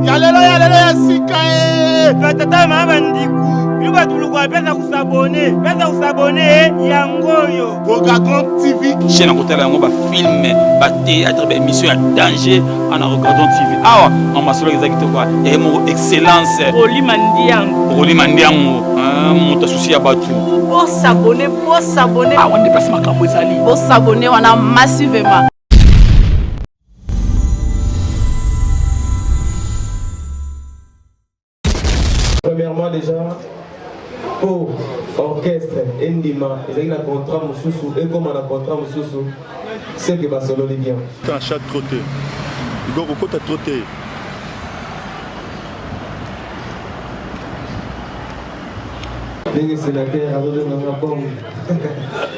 Yalelo ya sika tata mama ndiku yuba tulukwa pesa kusabone yangoyo Regardons TV chaîne à côté là on va filmer ba théâtre ba émission à danger en regardant TV awa on m'a solo exactement quoi et mon excellence Roli Mandiango mon associé à Batu pour s'abonner ah on déplace ma cambo sali pour s'abonner on a massivement. Premièrement déjà, pour orchestre Endima, ils ont un contrat Moussoussou et comme on a un contrat Moussoussou, c'est que Barcelone est bien. C'est un chat trotté. Il doit beaucoup te trotter. Les sénateurs, alors on a un bon.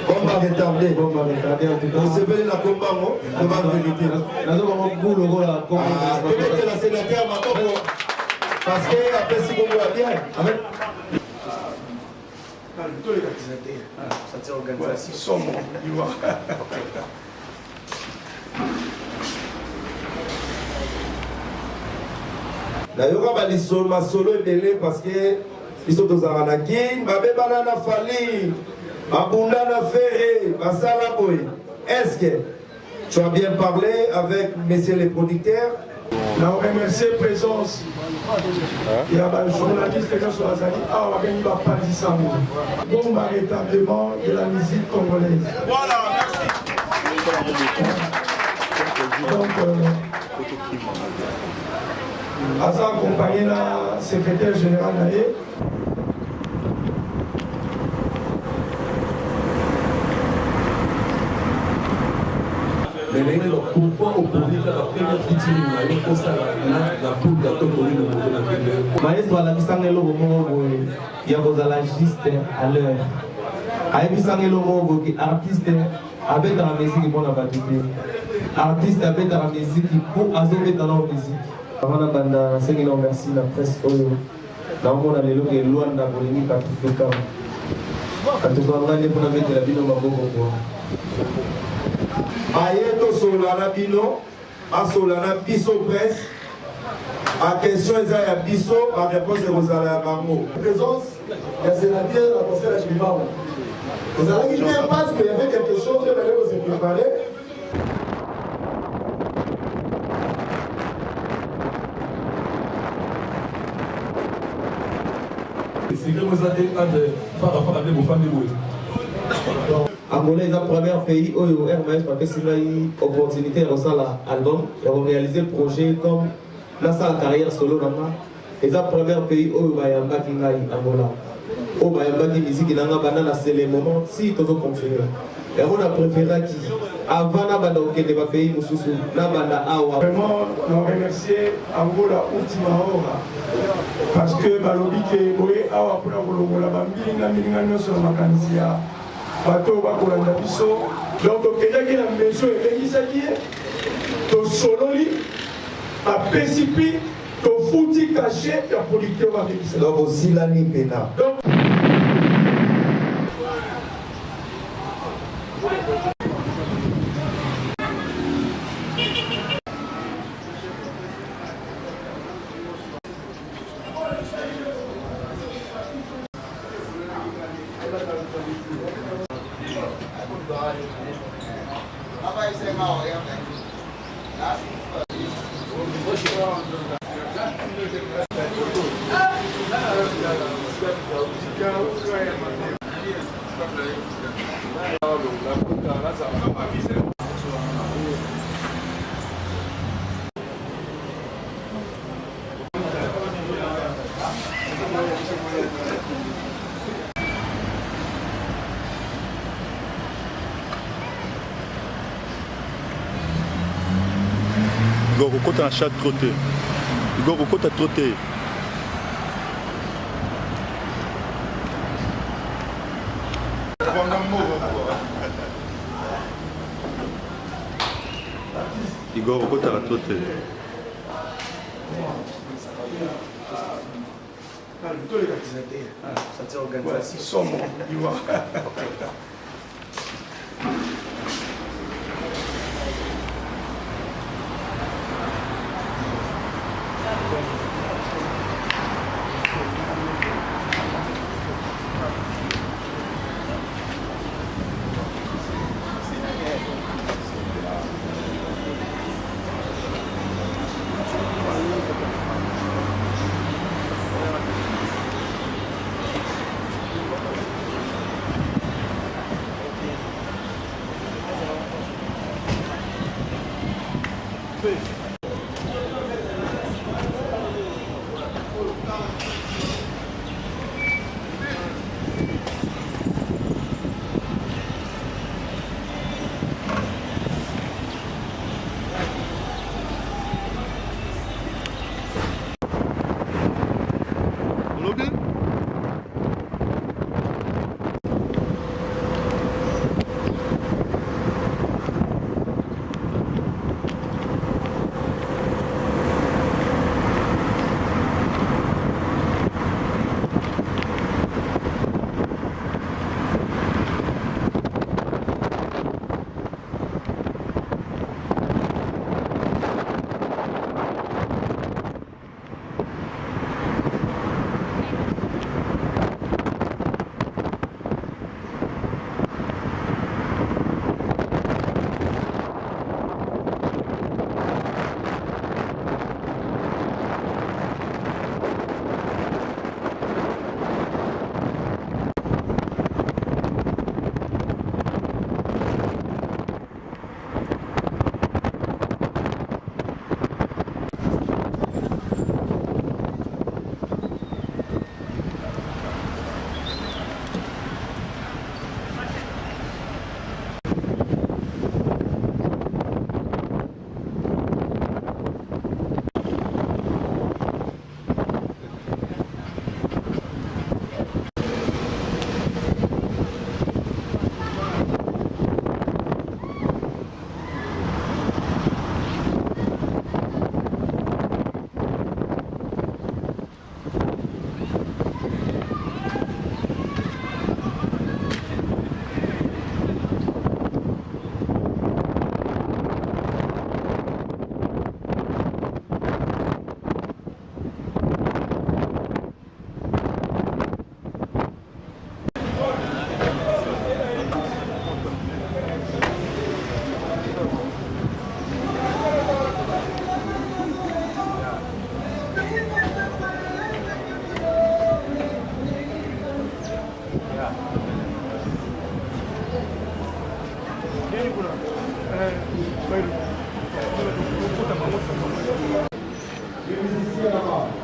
On va retarder. On va retarder en tout cas. On se fait la combat, on va vérité. Nous avons un boulot là. Peut-être la sénateur m'a pas. Parce que après si on voit bien. Tous les organisateurs, ça tient organisation, sont bons, tu vois. Nayoka balisolo masolo ebele parce que biso tozala na kin babe banana fali babunda na fere basala boy. Est-ce que tu as bien parlé avec messieurs les producteurs? Je remercie la présence. Il y a un journaliste qui sur la Zali. Ah, on va gagner par Sango. Bon rétablissement de la musique congolaise. Voilà, merci. Donc, Asa accompagné la secrétaire générale Naye. Pourquoi opposer la première victime la poule gâteau pour une Maestro à la Bissangelo Momo, il y a vos alagistes à l'heure. À Bissangelo Momo, qui artiste avec la musique pour la batterie. Artiste avec la musique pour azover dans la musique. Avant la bande, c'est une merci la presse. Dans mon allélo et loin d'Abolini, quand tu fais comme. Quand tu vas regarder pour la mettre la bino Maboko. Ayeto solana bino, a solana biso presse. A question eza ya biso, a réponse de Rosala Bango. Présence, il y a sénateur à conseil à Chimao. Vous allez bien parce qu'il y avait quelque chose que vous allez vous préparer. C'est que vous avez Angola est le premier pays où RMS a fait une opportunité de faire l'album et de réaliser le projet comme dans sa carrière solo. C'est le premier pays où il y a Angola. Où il y a une musique qui c'est le moment si tu veux continuer. Et on a préféré qui avant la bande au pays Moussoussou, la bande Awa. Vraiment, on remercie Angola Ultima Hora. Parce que Balobi qui est Awa pour la Bologola, Bambi, sur la Makanzia. Bateau bakolanda biso donc tokendaki na maison ebekisaki ye tosololi apesipi tofuti kashe ya producteur babekisa Donc aussi l'année pena. Goroko t'as un chat trotté. Goroko t'as trotté. Goroko t'as trotté. Tous les organisateurs, ça tient organisation, sont bons, tu vois.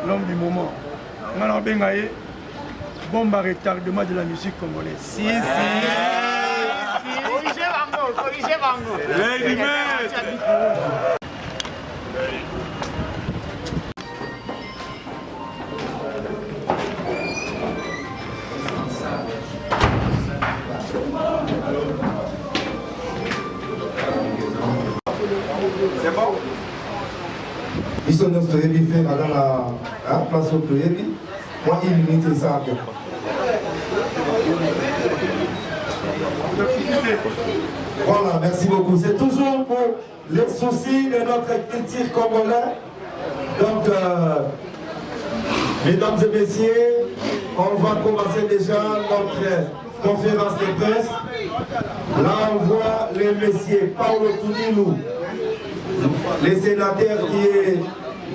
l'homme du moment. Ngana bengaye bombe à retardement de la musique congolaise. Si. Corrigez Bango. C'est bon? Ils sont nos stories fait dans la place au story. Moi, il limite ça. Voilà, merci beaucoup. C'est toujours pour les soucis de notre culture congolaise. Donc, mesdames et messieurs, on va commencer déjà notre conférence de presse. Là, on voit les messieurs Paulo Tounilou, les sénateurs qui est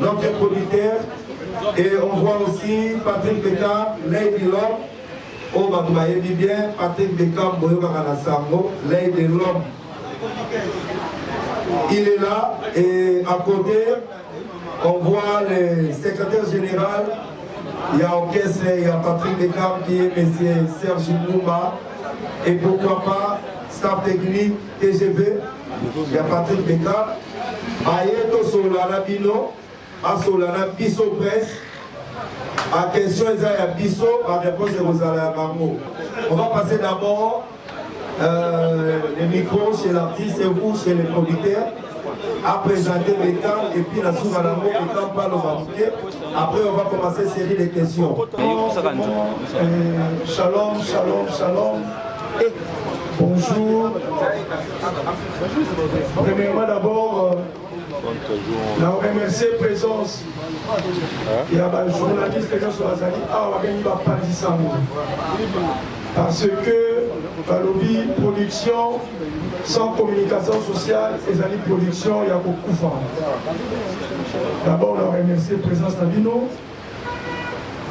notre producteur, et on voit aussi Patrick Bekam, Lady Lom, oh bah vous voyez bien, Patrick Bekam, Lady Lom. Il est là, et à côté, on voit le secrétaire général, il y a orchestre, il y a Patrick Bekam qui est M. Serge Mouma, et pourquoi pas, staff technique, TGV, il y a Patrick Bekam. Ayeto Solana Bino, à Solana Bisso Presse, à question Isaiah Bisso, à réponse de Rosalia Marmo. On va passer d'abord les micros chez l'artiste et vous chez les producteurs, à présenter Bekam et puis la Soumalamo, Bekam parle au Mamouké. Après, on va commencer une série de questions. Shalom. Bonjour. Premièrement, d'abord, la remercier la présence. Il y a un journaliste qui sur Azali, parce que la lobby production sans communication sociale, les années production, il y a beaucoup de femmes. D'abord, on a remercié la présence d'Abino.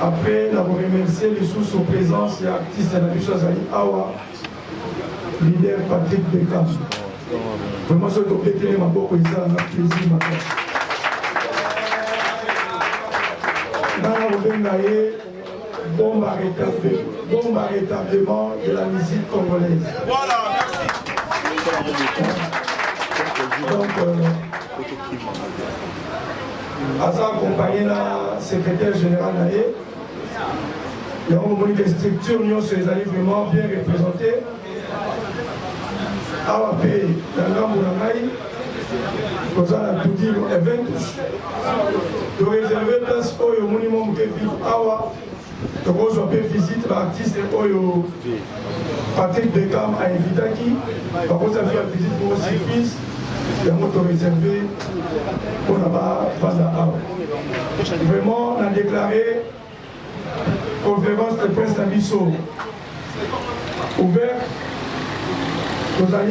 Après, on a remercié les sous présence, il y a artiste de Azali Awa, leader Patrick Bekam. Vraiment, ce que vous avez ma beaucoup, ils ont un plaisir, ma place. Bombe à rétablissement de la musique congolaise. Voilà, merci. Donc, à ça accompagné la secrétaire générale Naye, il y a une des structures, nous sommes vraiment bien représentées. AWP, dans l'Ambouranaï, nous avons tout dit événement. De réserver place au monument de ville Awa, de rejoindre visite l'artiste Patrick Bekam a invité qui, par contre, ça fait une visite pour aussi fils, il y a un réservé pour là-bas, face à Awa. Vraiment, on a déclaré conférence de presse d'Abisso ouverte. Nous allons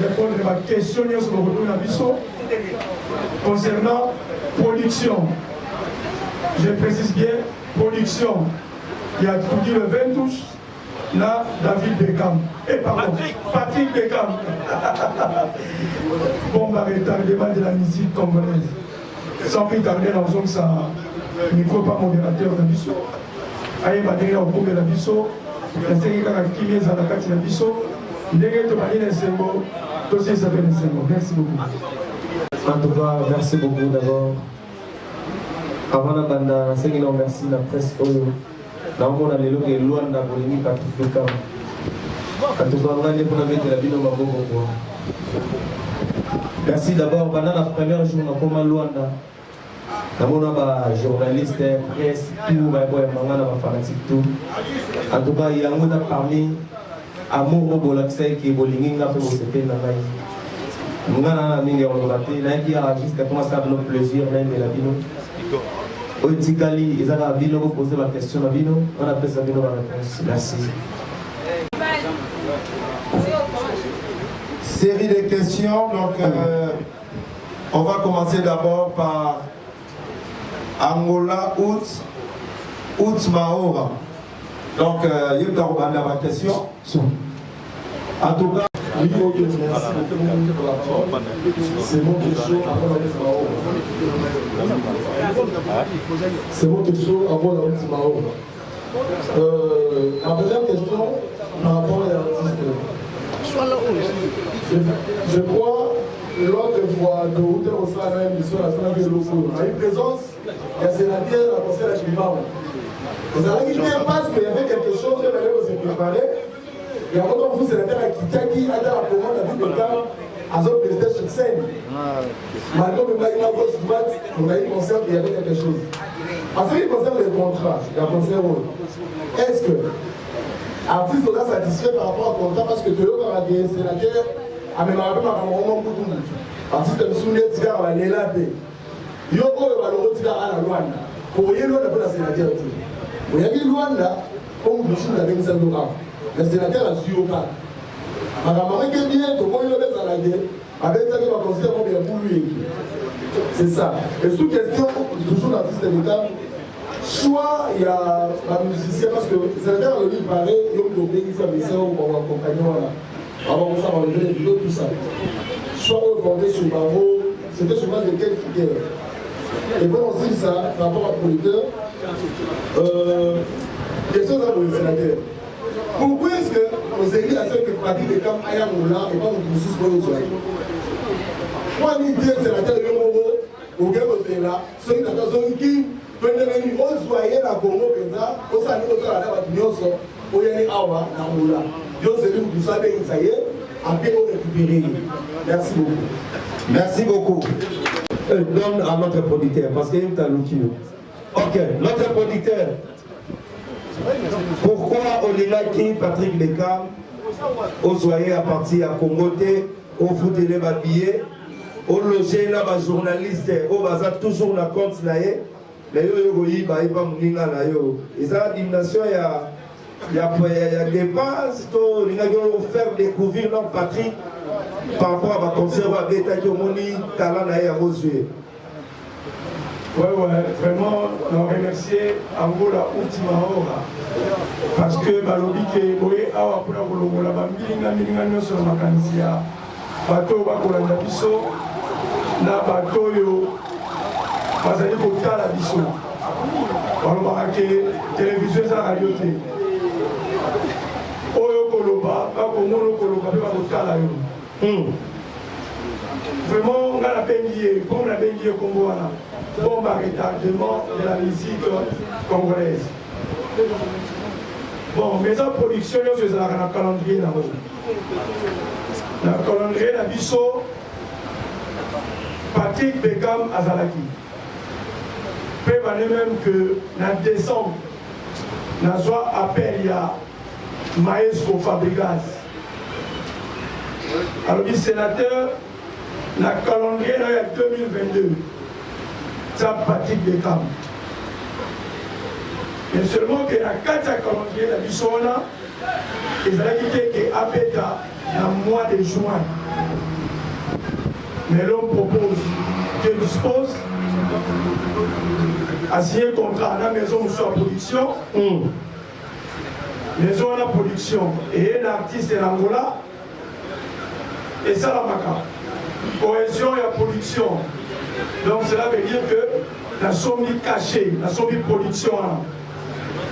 répondre à ma question sur le retour d'Abisso concernant production. Je précise bien, production. Il y a tout dit le 20 touches, là, David Bekam. Et pardon, Patrick Bekam. Bon, bah, retardement de la musique congolaise. Sans plus tarder, dans le ça, micro pas modérateur d'Abisso. Aïe, ma dernière au cours de l'Abisso. La série qui vient à la carte d'Abisso. Merci beaucoup. En tout cas, merci beaucoup d'abord. Avant la bande, c'est que merci la presse. Dans mon allée, le loin de la Bolivie, Patrick Bekam. En tout cas, on a des problèmes de la vie de ma bobo. Merci d'abord. Pendant la première journée, on a Luanda. On a des journalistes, presse, tout, on a des fanatiques, tout. En tout cas, il y a un monde parmi. Amour au Bolaxé qui est bolinga fait au CP Nanaï. Nous avons mis en relaté, là qui a jusqu'à commencer à avoir plaisir, même de la Bino. Au Tikali, ils ont Bino posé la question à Bino, on a fait ça Bino la réponse. Merci. Série de questions, donc on va commencer d'abord par Angola Out Mahora. Donc, il y a une question. En tout cas, Oui, ok, merci beaucoup pour la parole. C'est bon quelque chose avant la route Mao. C'est bon quelque chose avant la route Mao. Ma deuxième question par rapport à l'artiste. Je crois l'autre fois de Hôtel au sein de la émission la semaine de l'Osso, a eu présence, il y a sénateur à conseil à Chibao. Vous avez dit bien parce qu'il y avait quelque chose, il allait vous préparer. Et avant qu'on vous sénateur à Kitaki, à la commande à ville de Cam, à zone président sur scène. Maintenant, le mari à gauche droite, on a eu conscience qu'il y avait quelque chose. En ce qui concerne les contrats, il y a conseil rôle. Est-ce que l'artiste sera satisfait par rapport au contrat parce que tu as des sénateurs à même à moment où l'artiste me souvient de tigare à l'élate. Yoko est malheureux tigare à la Luanda. Pour y aller, on a la sénateur. Pour y aller, Luanda, comme nous sommes avec Saint Laurent. Le sénateur a su au cas. Ma maman est bien, tout le monde est à la guerre. Avec ça, il va considérer comme bien pour lui. C'est ça. Et sous question, toujours l'artiste de l'État. Soit il y a un musicien, parce que le sénateur a dit pareil, il y a un pays qui s'est mis ou pour accompagner. Avant ça, on va lever les vidéos, tout ça. Soit on vendait sur Barreau, c'était sur base de quels critères. Et bon, aussi ça, par rapport à producteur, question dans le sénateur. Pourquoi est-ce que nos églises à ceux qui pratiquent des camps Ayamoula et pas nos processus pour nous soigner? Moi, je dis que le sénateur de Yomobo, au Gabon, là, ceux qui ont zone qui peuvent venir au soyer la Congo, au Sani, au Sani, au Sani, au Yanni Awa, Namoula. Dieu c'est lui qui savait que ça y est, après on récupérer. Merci beaucoup. Merci beaucoup. Donne à notre producteur, parce qu'il est à l'outil. Ok, notre producteur. Pourquoi Olilaki, Patrick Lekam, au soyer à partir à Congoté, au foot les billets, au loger là, journaliste, au bazar toujours na compte naé, mais yo yo ba iba muninga na yo. Et ça dimension il y a des bases que nous avons fait découvrir notre patrie par rapport à ma concert à Beta qui ont talent à Rosué. Ouais, vraiment, nous remercier Angola Ultima Hora parce que Balobi ke boye awa pour la bambinga minga sur la makanisia bato bakolanda biso na bato yo bazali kotala biso balobaka ke télévision eza radio te oyo koloba bakomona koloba mpe bakotala yo vraiment nga nabengi ye comme nabengi ye kombo wana bombe à retardement de la musique congolaise. Bon, mais en production, nous faisons un calendrier. Le calendrier de Bisso, Patrick Bekam Azalaki. Peut même que en décembre, nous avons appel à Maestro Fabregas. Alors, le sénateur, le calendrier de 2022. Patrick Bekam. Mais seulement que la 4 calendrier de Bissona, ils ont quitté que Abeta dans le mois de juin. Mais l'homme propose, Dieu dispose, à signer un contrat à la maison où soit production, maison à la production, et un artiste en Angola, et ça la maca. Cohésion et la production. Donc cela veut dire que la somme cachée, la somme production,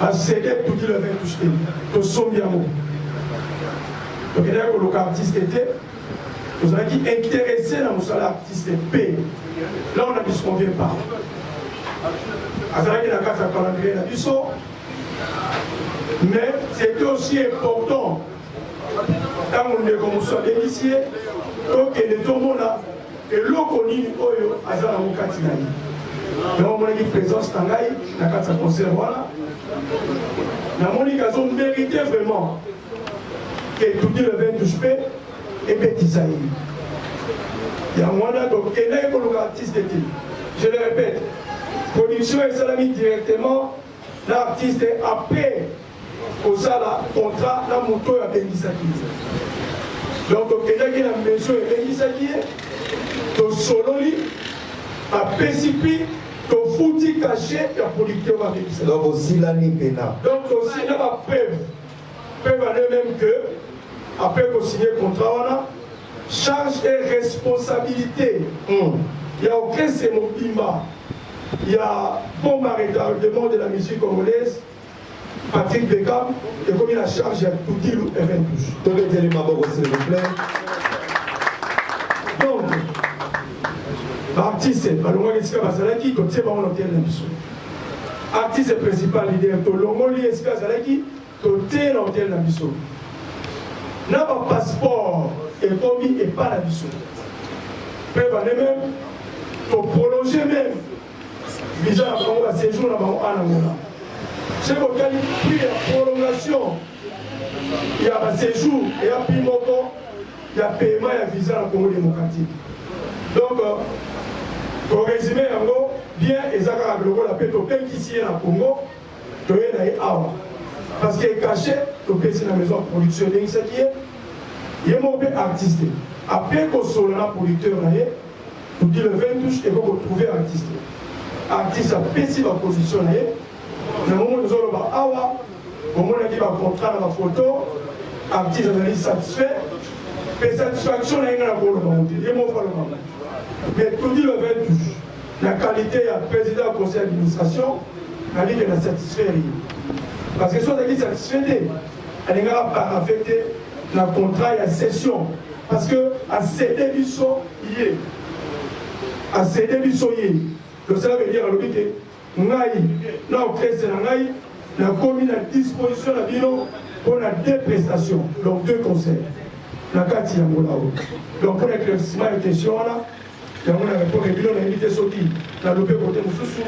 a cédé tout le 20 touché, tout somme d'amour. Donc il y a que l'artiste était, vous avez dit intéressé dans le salaire artiste P. Là on a dit ce qu'on ne vient pas. À ce qu'il y a un calendrier là, mais c'était aussi important quand on est comme ça d'initier, que les tombons là. Et l'Okoni Oyo Azala Moukatinaï. Donc, on a dit présence Tangaï, la carte concert, voilà. La Monique a mérité vraiment que tout le 20 touche et Bétisaï. Il y a un moment donc, quel est le artiste était. Je le répète, production et salami directement, l'artiste est après au sala contrat, la moto à Bénisaki. Donc, quel est la maison et Bénisaki? To sololi a précipité to fouti caché la producteur avec ça. Donc aussi la ni pena. Donc aussi la preuve même que après qu'on signe contrat, on a charge et responsabilité. Il y a aucun Sémobimba. Il y a bon retardement de la musique congolaise, Patrick Beckham, et comme il a charge, il y a tout dit et 20 touches. Tomettez-les ma boue, s'il vous plaît. Donc, l'artiste, artiste principal leader, Tolongoli Eskazalaki, Toté l'hôtel Nabiso. N'a pas passeport et commis et pas la biso. Peuvent aller même, pour prolonger même. Déjà, à séjour là-bas, à Angola. C'est pourquoi il y a prolongation. Il y a un séjour et un pimoko, il y a paiement et un visa dans le Congo démocratique. Donc, pour résumer, bien, et ça a la paix au pays ici dans le Congo, il y a awa. Parce qu'il est caché, le pays dans la maison de production, il y a un artiste. Après qu'on soit là, producteur, pour dire le 20 touches et qu'on trouve artiste. Artiste a pété la position. Dans le moment où nous avons awa, au moment où on a contrat dans la photo, artiste est satisfait. Mais satisfaction, il y a un peu de monter. Il y a un peu de monter. Mais tout dit le 20 touches. La qualité du président du conseil d'administration, la ligne est satisfaite. Parce que si on est satisfait, elle n'a pas affecté le contrat et la session. Parce que à céder du son, il est. À céder du son, il est. Donc cela veut dire à l'objet que la commune a disposition de bilan pour la deux prestations, donc deux conseils. La carte est donc pour l'éclaircissement et question là, on a répondu bilan, on a invité Soki, on a loupé côté de Soussou,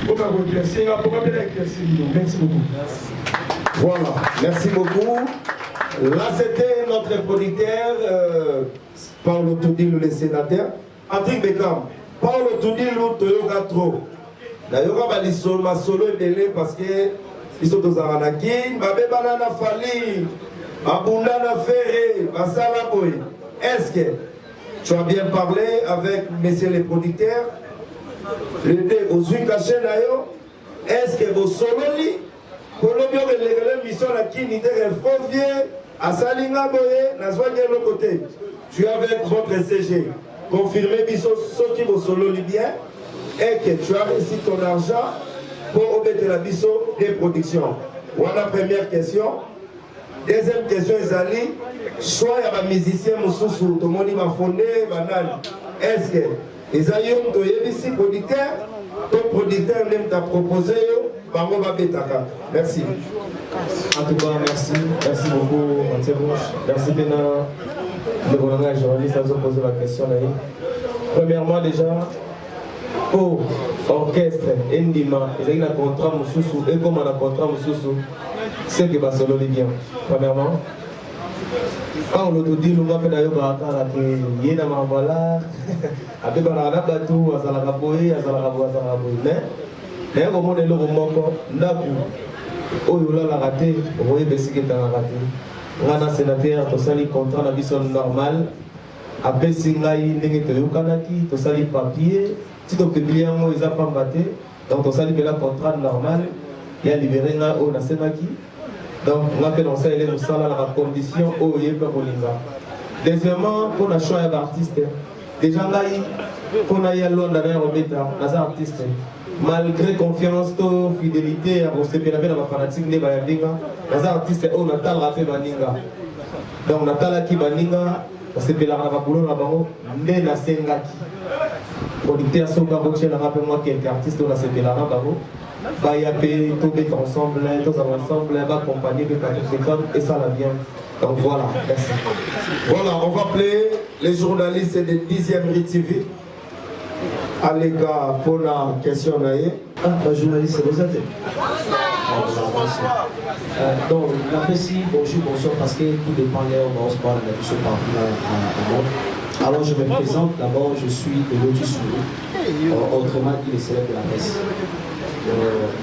pour éclaircir, pour éclaircir. Merci beaucoup. Voilà, merci beaucoup. Là, c'était notre producteur, Paulo Tudilou, le sénateur. Patrick Beckham, Paulo Tudilou, Toyoka Tro. D'ailleurs, ma solo est belé parce que ils sont aux Aranakin, ma banana fali, ma bundana ferré, ma salaboy. Est-ce que tu as bien parlé avec messieurs les producteurs? Le dé, aux huit cachés d'ailleurs. Est-ce que vos sololi, pour le bien de l'émission la Kinité, il faut vieux, à Salinga Boye, na soigné l'autre côté. Tu es avec votre CG. Confirmez ce qui vous sololi bien. Et que tu as réussi ton argent pour obéir la biseau des productions. Voilà la première question. Deuxième question, Isali. Choix il y a un musicien, Moussoussou, tout le monde m'a fondé, banal. Est-ce que Isali, tu es ici producteur, ton producteur même t'a proposé, Bango va bétaka. Merci. En tout cas, merci. Merci beaucoup, Mathieu Bouche. Merci Bena, le bon journaliste, à vous poser la question. Premièrement, déjà, au orchestre Ndima, ils ont un contrat Moussoussou, et comme on a un contrat Moussoussou, c'est que Basolo est bien. Premièrement, quand on dit, nous avons fait d'ailleurs il y a un voilà, après on a un bateau, on a un raboé, on a un raboé. Mais au moment de l'eau, on a raté, on voyait que c'est raté. On a un sénateur, on a un contrat normal, après Singaï, on a un papier. Si tu as publié un mot, ils n'ont pas battu. Donc, on a un contrat normal. Il y a libéré un au Nasenaki. Donc, on a fait dans ça, il y a une condition où il y a un deuxièmement, pour le choix d'artiste. Déjà, là, on a eu l'on d'un artiste. Malgré confiance, fidélité, on s'est fait la fanatique de Bayandinga. Les artistes, on a tal rappé Baninga. Donc, on a tal qui Baninga. On s'est fait la boulot là-bas. Mais la Sengaki. Producteur Soka Rocher, rappelle-moi quelques artistes on a fait la Babo. Bah, il y a tout mettre ensemble, tous ensemble, va accompagner le et ça la vient. Donc voilà, merci. Voilà, on va appeler les journalistes de 10e RITV. Allega, pour la question naïe. Ah, la journaliste, c'est vous êtes. Donc, j'apprécie, bonjour, parce que tout dépend de on se parle de ce partout là. Alors je me présente, d'abord je suis de l'Autisme, autrement dit le célèbre de la presse.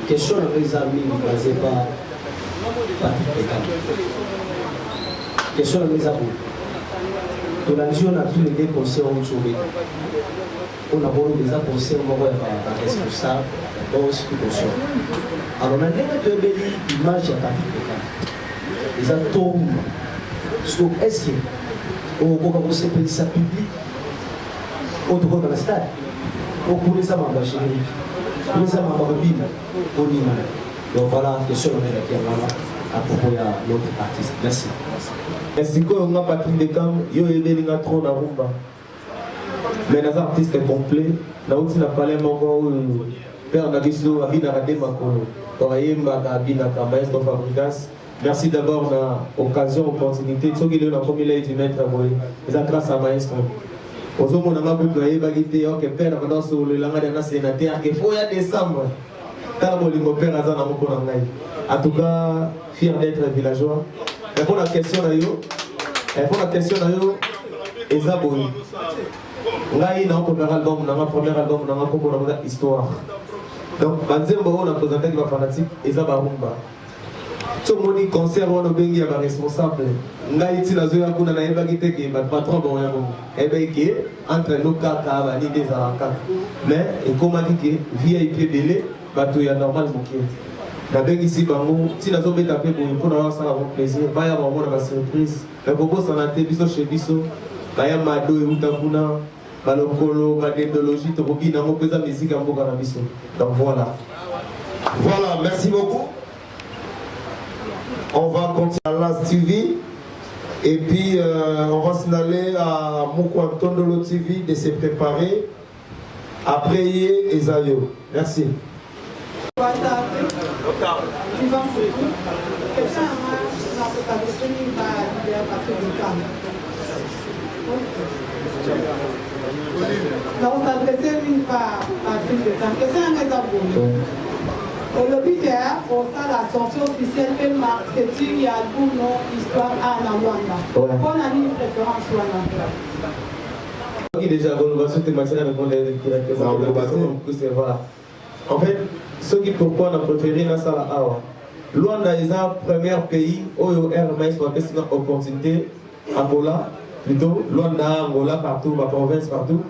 Question de mes amis, basée par Patrick Beckham. Question de mes amis. Dans la vie, on a tous les deux conseils en sauvé. On a beaucoup de conseils, on va être responsable, donc c'est tout conscient. Alors on a déjà deux belles images à Patrick Beckham. Les atomes. est-ce que on commence à payer ça public autre dans le stade pour les amants générique pour les amants bible au niveau. Donc voilà question on est à propos de l'autre artiste. Merci. Merci que on a Patrick Beckham yo ebelinga trop na rumba. Mais les artistes complets na outi na parler mongo père na biso abina ka demakolo. Toyemba ka abina ka maestro Fabricas. Merci d'abord na occasion opportunité soki le na komi la du maître boy. C'est grâce à maestro. Ozomo na mabuto yeba gite ok père na so le langa na sénateur que faut ya décembre. Tala bolingo père azana moko na ngai. En tout cas, fier d'être villageois. Répondre à la question d'ailleurs. Répondre à la question d'ailleurs. Ezaboui. Ngai na premier album, na premier album, na kombo na histoire. Donc, banzembo on a présenté les fanatiques Ezabarumba. Tout le monde concert on a bengi ya responsable. Ngai ti nazo ya kuna na yeba gite ke ba patron bon ya bon. Ebe ke entre nos kaka ba ni des araka. Mais et comme a dit que VIP belé bato ya normal mokie. D'abord ici, si nous avons fait pour avoir ça avec plaisir, il y a une surprise. Mais pour vous, ça a été chez Bisso, il y a Mado et Outakuna, Balokolo, Badendologie, Tobobi, dans la musique en Bisso. Donc voilà. Voilà, merci beaucoup. On va continuer à la TV. Et puis, on va s'en à Moukouanton de l'autre TV de se préparer. Après, Esayo. Merci. Donc, s'adresser une part à Patrick Beckham. Question à mes abonnés. Le but est pour faire la sortie officielle et marketing et album non histoire à Namwanda. On a mis une préférence sur la déjà, bon, on va sauter maintenant répondre directement. Voilà. En fait, ce qui pourquoi on a préféré la salle à Awa. Luanda est un premier pays où il y a une opportunité. Angola, plutôt, Luanda, Angola, partout, ma province, partout.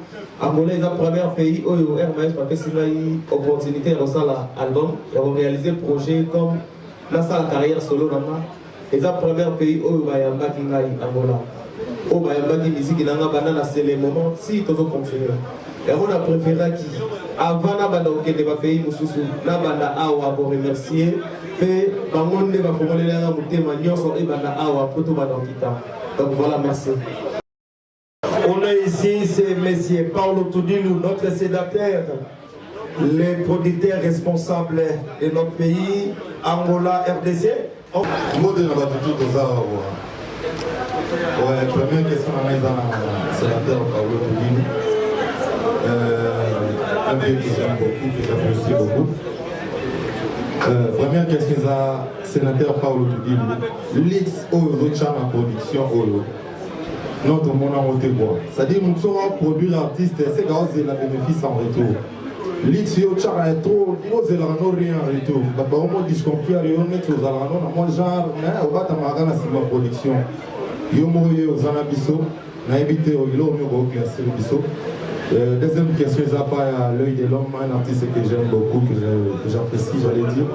Angola est un premier pays où il y a une opportunité de faire l'album. Ils ont réalisé le projet comme la salle carrière solo. C'est un premier pays où il y a Angola. Où il y a une musique qui c'est le moment si tout fonctionne. Et on a préféré qui avant de pays mususu na banda awa pour remercier et bangonde va formuler la mutema nyonso et banda awa poto badokita. Donc voilà, merci. On est ici, c'est monsieur Paulo Tudilou, notre sénateur, le producteur responsable de notre pays, Angola, RDC. Mode na batutu toza ouais, première question à la sénateur Paulo Tudilou. Un pays que j'aime beaucoup, que j'apprécie beaucoup. Première question, sénateur Paulo Tudilou. L'X Orocha ma production Olo. Notre monde en Montebois. C'est-à-dire que nous sommes produire artiste, c'est grâce à la bénéfice en retour. L'X Orocha est trop, nous n'avons rien en retour. D'abord, on dit qu'on fait rien, on est aux alentours, on a mon genre, on va t'amarrer la ma production. Yomoye aux Anabiso, on a évité au Ilo, on a classé le Bisso. Deuxième question, c'est à l'œil de l'homme, un artiste que j'aime beaucoup, que j'apprécie, j'allais dire.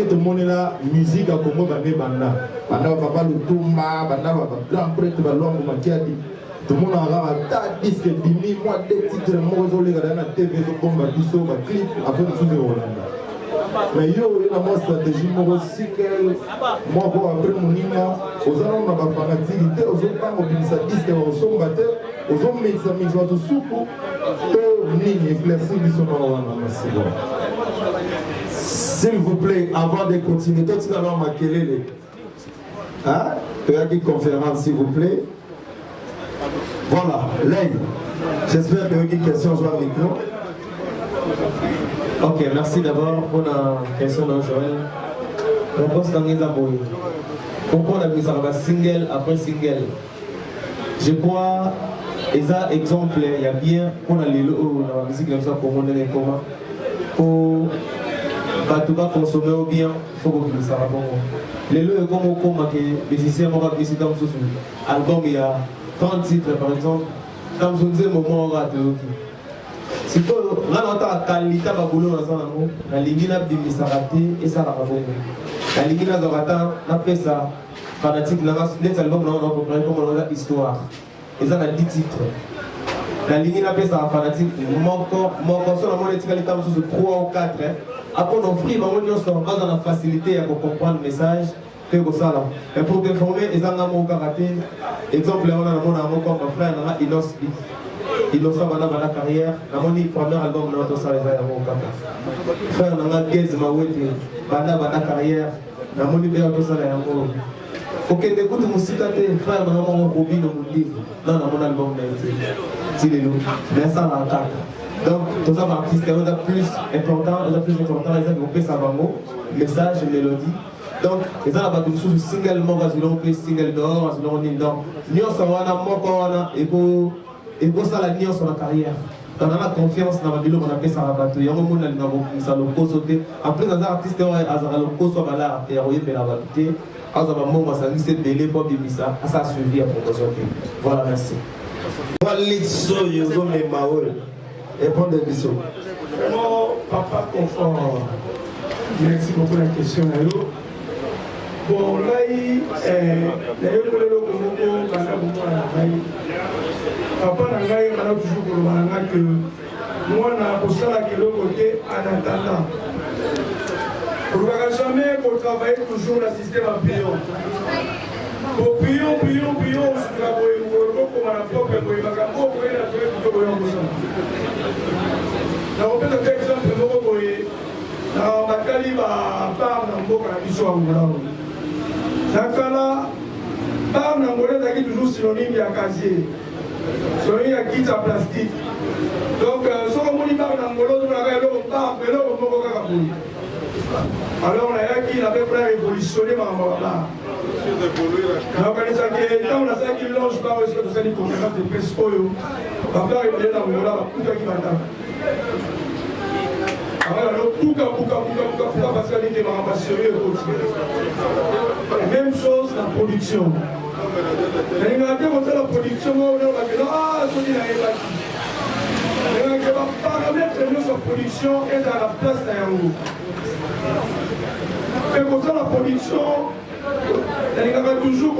Tout le monde est là, musique à Congo, Banda. Banda va pas le touma, Banda va blanc, prêtre, va l'homme, Makiadi. Tout le monde a là, un disque, 10 000 mois, des titres, moi, je vais la TV, je vais faire un clip, après, je suis au Hollande. Mais yo, il y a une stratégie, moi aussi, moi, après mon ima, aux gens on a ma fanatique, aux autres pas mobiliser disque, aux autres batteurs, aux autres médecins, mais je vais tout souple, tout ligne éclairci, ils sont dans la s'il vous plaît, avant de continuer, toi tu vas avoir ma kelele. Hein? Tu as une conférence, s'il vous plaît. Voilà, Lei. J'espère que vous avez une question sur le micro. Ok, merci d'abord pour la question de Joël. Réponse dans les abonnés. Pourquoi on a mis ça single après single? Je crois, et ça, exemple, il y a bien, on a les lots, la musique comme ça, pour mon les comment. Pour tout pas consommer ou bien, il faut que ça va bon. Les lots, comme les musiciens vont visiter dans ce album, il y a 30 titres par exemple. Dans un moment, on rate. sikoyo nga na otaka kalita bakolo naza nango nalingi nabimisaka te esalaka bongo nalingi nazwaka ta napesa fanatique nanga neti album nango nakoprendre komona eza histoire eza na 10 titres nalingi napesaka fanatique moko so namona etikali ta mosusu 3 ou 4 apona offrir bango nyonso baza na facilité ya kocomprendre message mpe kosala mais pour t'informer ezanga moko kaka te exemple wana namona yango comme bafrère nanga inosbi inosa bana carrière namoni premier album na tosala eza yango kaka frère nanga gez mawete bana carrière namoni mpe tosala yango okende kutu mosika te frère nanga moko robino mondivu na namona album na ete ti lelo mais asala kaka donc toza baartiste oyo eza plus important eza kopesa bango message mélodie donc eza na bato mosusu single moko azwilongo mpe single dehors azwilongo nini donc nyonso wana moko wana ekosala nyonso na carrière nana confiance na babiloko napesaka bato yango moni nalinga kokumisa lokoso te en plus aza artiste oyo azala lokoso abalara te akoyembela bato te azwa bambongo asangisi ebele mpo abimisa asa suivi ya promotion te voilà merci walix oyo ozomema oyo répondre biso vraiment papa confort merci beaucoup la question na yo bon ngai nayokoli eloko moko banda bomwana na ngai papa na ngai banda toujours koloba na ngai ke mwana kosalaka eloko te en attendant kolobaka jamais kotravaille toujours na système ya pion pion osuka okoma na propre koyebaka moko koyena toye kuto koya kosala nakopesa te exemple moko boye na batali bapart na mboka na biso ya ngolao na kala part na ngolo ezalaki toujours synonyme ya casier synonyme ya kiti ya plastique donc soki omoni part na ngolo ozomonaka eloko moko kaka boye alors nayaki na pe mpona révolutionne makambo ya babar naokanisaki ntango nasalaki longe bar esika tosali conférence de presse oyo babar ebele na ngola bakutaki bataka Pourquoi parce qu'il y a des magasins sérieux même chose la production. Il y a la production, paramètres de notre production est à la place d'un haut. Mais pour ça, la production, il y a toujours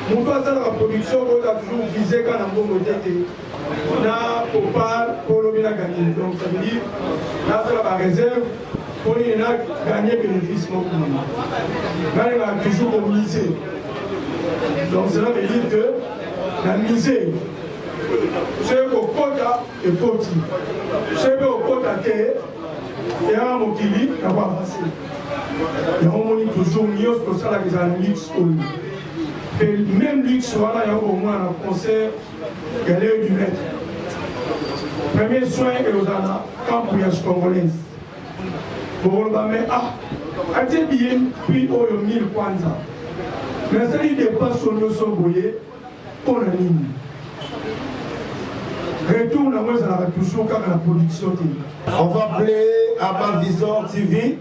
mon père dans la production, on a toujours visé quand on a beau modèle. On a pour le bien gagner. Donc ça veut dire, on a fait la réserve pour y gagner bénéfice. Mais on a toujours misé. Donc cela veut dire que la misée, c'est au quota et poti. C'est au quota et à mon kili, on va passer. Et on dit toujours mieux pour ça que ça luxe. Et même luxe, voilà, il y a au moins un concert, galerie du maître. Premier soin et aux années, campouillage congolaise. Pour le bamé, à tes billets, puis au 1000 kwanza. Mais ça, il dépasse son nom son boyer pour la ligne. Retourne à moi, ça va toujours comme la production. On va appeler à Bavison TV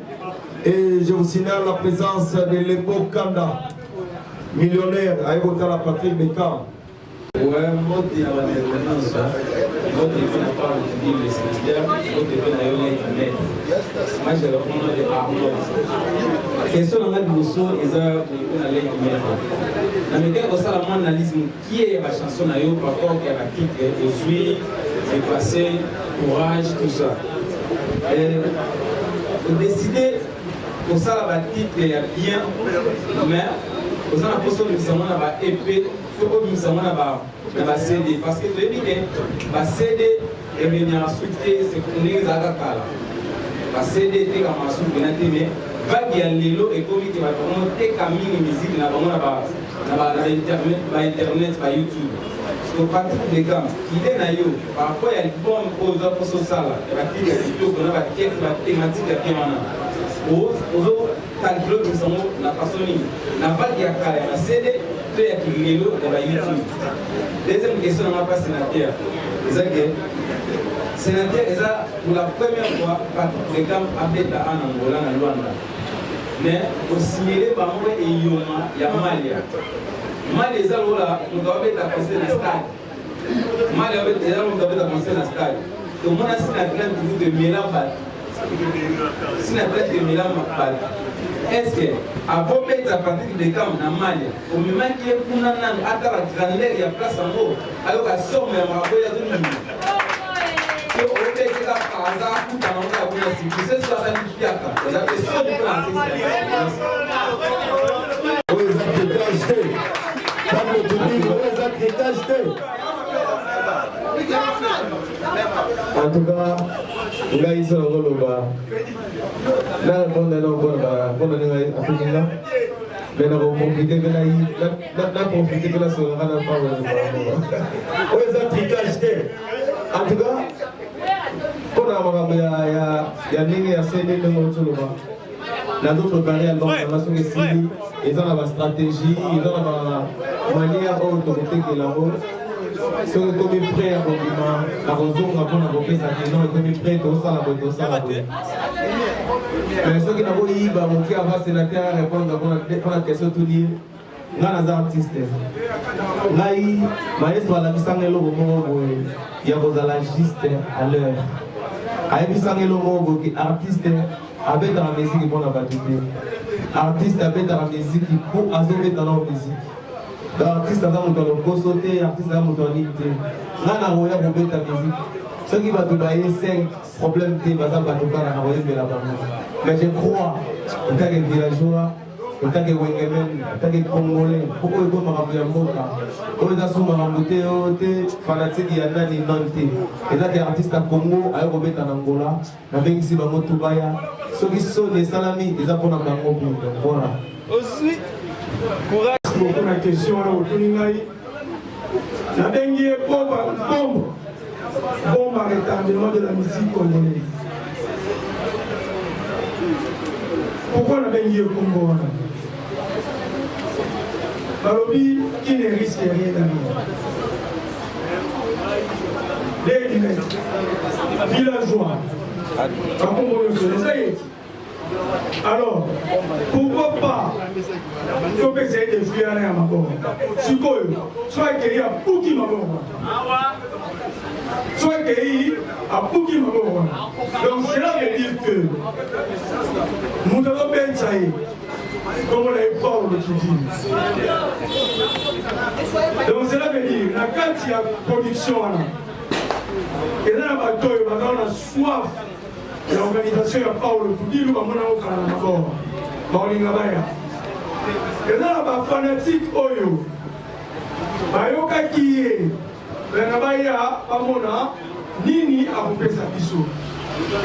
et je vous signale la présence de l'époque Kanda. Millionnaire, avec la Patrick Beckham. Ouais, moi, je suis à la déterminance. Moi, je suis à part de dire les sénateurs, moi, je suis à l'Internet. Moi, je réponds à Arnold. La question de la question est à l'Internet. Dans le cas où ça, l'analyse qui est la chanson par rapport à la titre, je suis dépassé, courage, tout ça. Décider pour ça, la titre est bien, mais vous avez l'impression que nous avons une épée, nous avons une CD. Parce que la CD est venue à soutenir ce qu'on est à la la CD était comme un souvenir, mais vague à l'élo et comme il va monter comme une musique dans Internet, par YouTube. Parce que Patrick Beckham, il est là, par rapport à l'album aux autres sociales, il va dire qu'on a la thématique à permanente. Aux autres, calculer nous sommes la personne, la vague à Kaya, la CD, tout est qui est là, YouTube. Deuxième question, on n'a pas sénateur. Sénateur, pour la première fois, Patrick Beckham a fait la Angola, en Luanda. Mais au signaler, il y a Malia. Malia, nous avons fait la question de stade. Mal avec des gens qui avaient commencé la stade. Donc, on a signé la traite de Milan Bat. Si la traite de Milan Bat. Est-ce que, avant de mettre à partir de Camp dans Mali, au moment qui est pour nous, à la grandeur, il y a place en haut, alors qu'à somme, il y a un rapport de nous. Et au fait que la casa, tout en haut, la c'est ça, ça dit qu'il y a pas. Vous avez ça de En tout cas, il a eu son rôle au bas. Là, on a un bon mais on a profité de la soirée. En tout cas, on a une préparé l'album, ils ont la stratégie, ils ont la manière d'autorité que la haut. Si on est prêt à compliment, la raison on a compris ça que non, on est prêt à ça la mais ceux qui n'ont pas eu, qui avant sénateur répondre à la question tout dire, là les artistes, là maestro la bisangelo mobo, il y a vos juste à l'heure. Aïe bisangelo mobo qui artiste avec la musique pour la batterie, artiste avec la musique pour azomer dans la musique. L'artiste a mon temps sauter, l'artiste a mon temps limité. Là, on a envoyé ta musique. Ceux qui vont te bailler 5 problèmes, tu vas pas envoyer de la bande. Mais je crois, en tant que villageois, en tant que Wengemen, en tant que Congolais, pourquoi il faut m'arranger un mot là? Quand ils sont maraboutés, fanatiques, il y a un nanti. Et là, les artistes à Congo, à Robert en Angola, avec ici, Tubaya. Ceux qui sont des salamis, ils ont pour la Congo. Voilà. Aussi, courage. Beaucoup de questions à l'autonomie. La dernière bombe à retardement de la musique congolaise. Pourquoi la dernière bombe? Balobi qui ne risque rien d'ailleurs. Les villageois, à Congo, ça y est. Alors, pourquoi pas il faut essayer de fuir à ma bord. Soit qu'il y a Pouki ma bord. Soit qu'il y a Pouki ma bord. Donc cela veut dire que nous devons bien ça y est. Comme on l'a parlé qui dit. Donc cela veut dire que quand il y a production, et là, on a soif. L'organisation ya Paulo Tudili bamona okala na bord baolinga baya eza na bafanatique oyo bayokaki ye benga baya bamona nini akopesa biso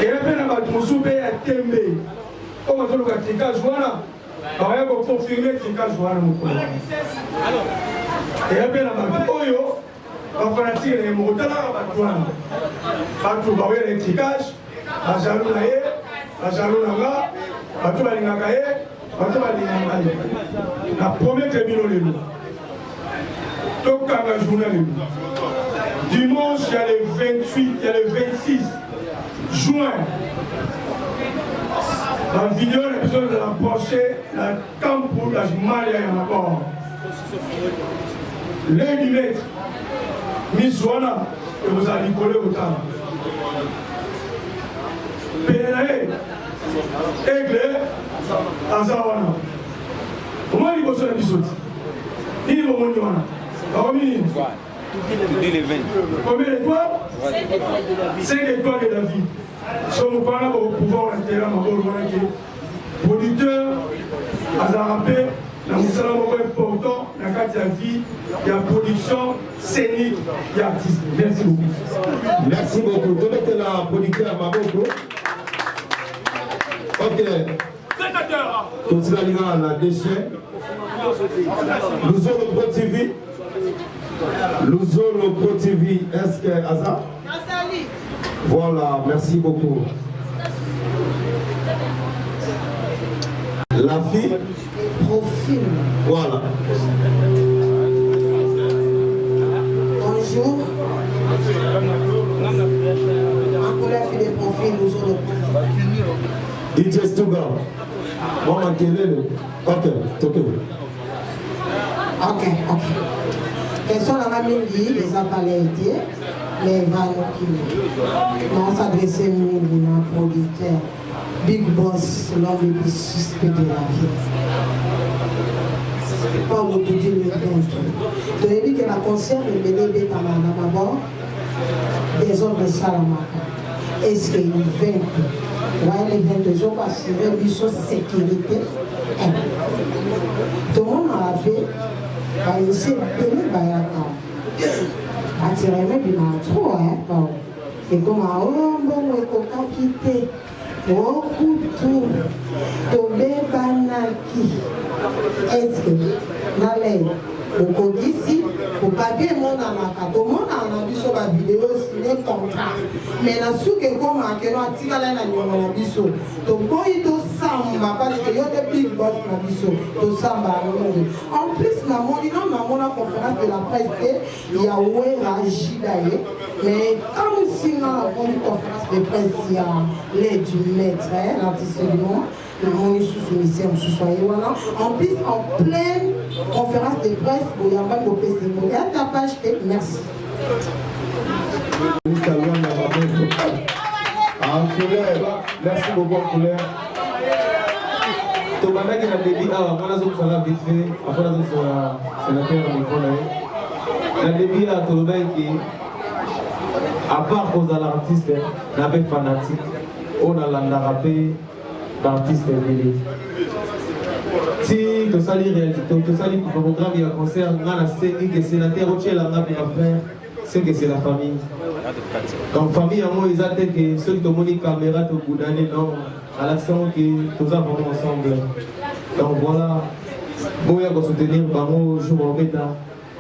eya mpe na bato mosusu mpe ya tembe oyo bazoluka trikage wana baya koconfirme trikage wana mokolo eya mpe na bato oyo bafanatique na mokotalaka bato wana bato baoyela trikage Bajalou na ye, bajalou na nga, bato balingaka ye, bato balingaka ye. La première tribune lelo. Tokanga journée lelo. Dimanche, il y a le 28, il y a le 26 juin. La vidéo, l'épisode de la Porsche, la campo, la Jumalia et la mort. L'un du maître, Miss Wana, et vous allez coller au temps. Pénénaé, aigle, Azawana. Comment il bosse la bisouti? Il est bon, Wana. Combien d'étoiles? 5 étoiles de la vie. Si on parle pour pouvoir intégrer ma bonne producteur, Azarapé, la moussala important, la carte de la vie, il y a production scénique, il y a artiste. Merci beaucoup. Merci beaucoup. Vous mettez la producteur à Maboko. Ok. Tout cela lié à la déchet. Nous avons le Pro TV. Nous avons le Pro TV. Est-ce que Aza? Voilà, merci beaucoup. La fille. Profil. Voilà. Bonjour. On a fait des profils, nous avons le profil. It is to go. Ok, Ok. Question à la mingi, les appalaïtés, mais on s'adresse à un producteur, Big Boss, l'homme le plus suspect de la vie. Pas le tout dire le vin. Tu as dit que la concert est bébé Tamana d'abord, des hommes de Salamaka. Est-ce qu'il vient? Ouais, les 22 jours assurer lui sur sécurité. Tout le monde a fait, il s'est tenu à tirer même bien trop, hein. Et comme à un bon coca quitté, au couteau, tombé banaki. Est-ce que, dans l'air, au codici, au papier, mon amaka, tout le monde a vu sur la vidéo, signé contrat. Mais la soupe est comme un que nous a tiré la nuit, biso. Donc, bon, il doit samba, parce qu'il y a des big boss, na biso, to samba. En plus, maman, il y a la conférence de la presse, il y a Ouera Jidaye, mais comme si on a une conférence de presse, il y a l'aide du maître, l'artiste du moment. En plus, en pleine conférence de presse, il y a un peu de PC. Il y a ta page, merci. Merci beaucoup, Couleur. Tu m'as dit que tu as dit, ah, on a vite fait, après on a sénateur au micro. Le début, tu as dit à part cause à l'artiste, n'avait fanatique, on a l'andarapé d'artistes télé. Si tu salis réalité, tu salis le programme, il y a un concert, on a la scène, que sénateur, on a la faire, c'est que c'est la famille. Donc, famille, ils ont dit que ceux qui ont mis la caméra, au bout d'année, non, à l'action que nous avons ensemble. Donc voilà, moi, je vais soutenir, je vais remettre.